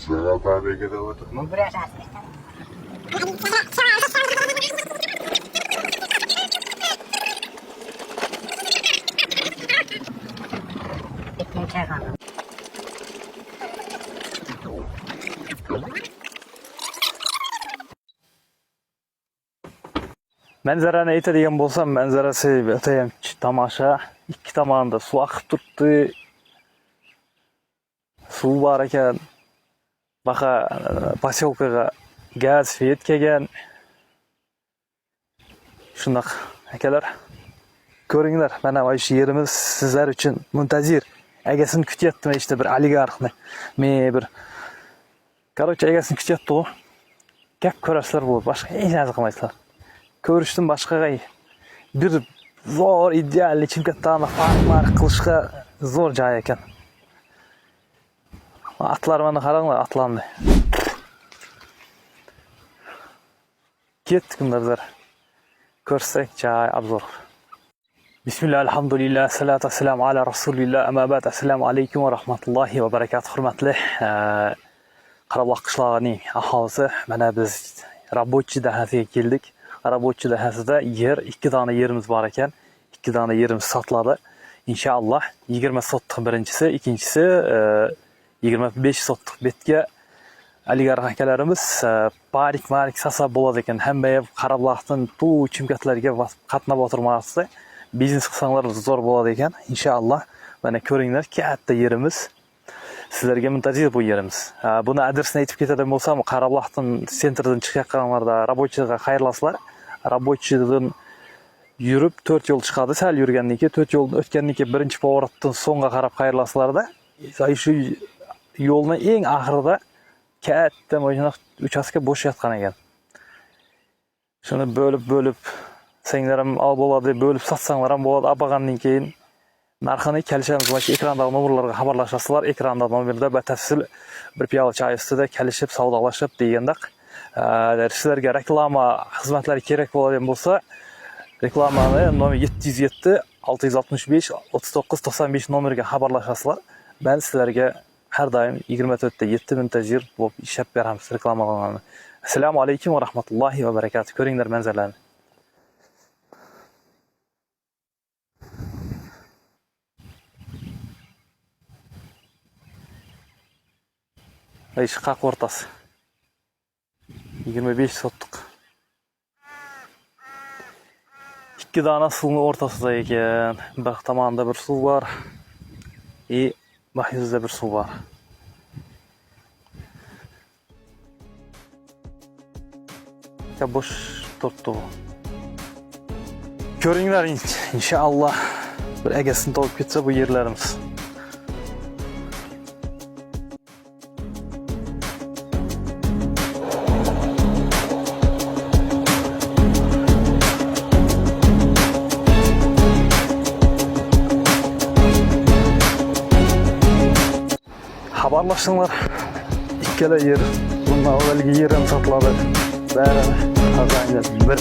Sıra tarihe kadar otur mu? Manzarani aytadigan bo'lsam, manzarasi atayam tomosha. Ikki tomonda suv oqib turibdi. Suv bor ekan. Baqa poselkaga gaz svet kelgan. Shundoq akalar, ko'ringlar, mana shu yerimiz sizlar uchun muntazir. Egasini kutyaptimi işte bir oligarxni. Men bir Короче, egasini kutyapti-ku. Gap ko'rasizlar bo'ldi, boshqa hech narsa qilmaysizlar. Ko'rishdan boshqaga bir zo'r ideal Chimkentda farq qilishga zo'r joy ekan. Atlar mana qaranglar, atlandı. Ketdik bizlar. Ko'rsak joy obzor. Bismillah, alhamdulillah, salatu vassalamu ala rasulillah, amma ba'd. Assalomu alaykum va rahmatullohi va barakatuh. Hurmatli Qarabog' qishlog'ining aholisi, mana biz Rabochiy dahasiga keldik. Rabochiy dahasida yer, 2 dona yerimiz bor ekan. 2 dona yerimiz sotiladi. Inshaalloh 20 sotdik birinchisi, ikkinchisi 25 sotdik betga oligarx akalarimiz barik sasa bo'ladi ekan. Hamma Qarabog'dan bu Chimkentlarga qatnab o'tirmoqsa, biznes qilsanglar zo'r bo'ladi ekan. Inshaalloh mana ko'ringlar, katta yerimiz. Sizlarga muntazir bu yerimiz. Buni adresini aytib ketadigan bo'lsam, Qarabog'dan sentrdan chiqayotganlarda Rabochiyga xayrlasizlar. Rabochiydan yurib 4 yo'l chiqadi. Sal yurgandan keyin 4 yo'lni o'tgandan keyin birinchi pоворotdan so'ngga qarab xayrlasizlarda, shu yo'lning eng oxirida katta mana uchastka bo'sh yotgan ekan. Shuni bo'lib senglar ham ol bo'ladi, bo'lib sotsanglar ham bo'ladi. Olgandan keyin narxini kelishamiz. Mana ekrandagi nomerlarga xabarlashasizlar. Ekranda nomerda batafsil bir piyola choy ustida kelishib, savdolashib degandek. Sizlarga reklama xizmatlari kerak bo'ladigan bo'lsa, reklamani nomer 707 665 39 95 nomeriga xabarlashasizlar. Ben sizlarga har doim 24 ta 7 muntazir bo'lib ishlab beramiz reklamalarni. Assalomu alaykum va rahmatullohi va barakatuh. Ko'ringlar manzarani. Ish qaq o'rtasi. 25 sotdik. 2 dona suvning o'rtasida ekan. Bir tomonda bir suv bor. Mahizda bir suv bor. Bosh turibdi. Ko'ringlar, inshaalloh bir egasini topib ketsa bu yerlarimiz. Xabarlashsanglar, ikkala yer, bundan avvalgi yer ham sotiladi. Bari qazangan bir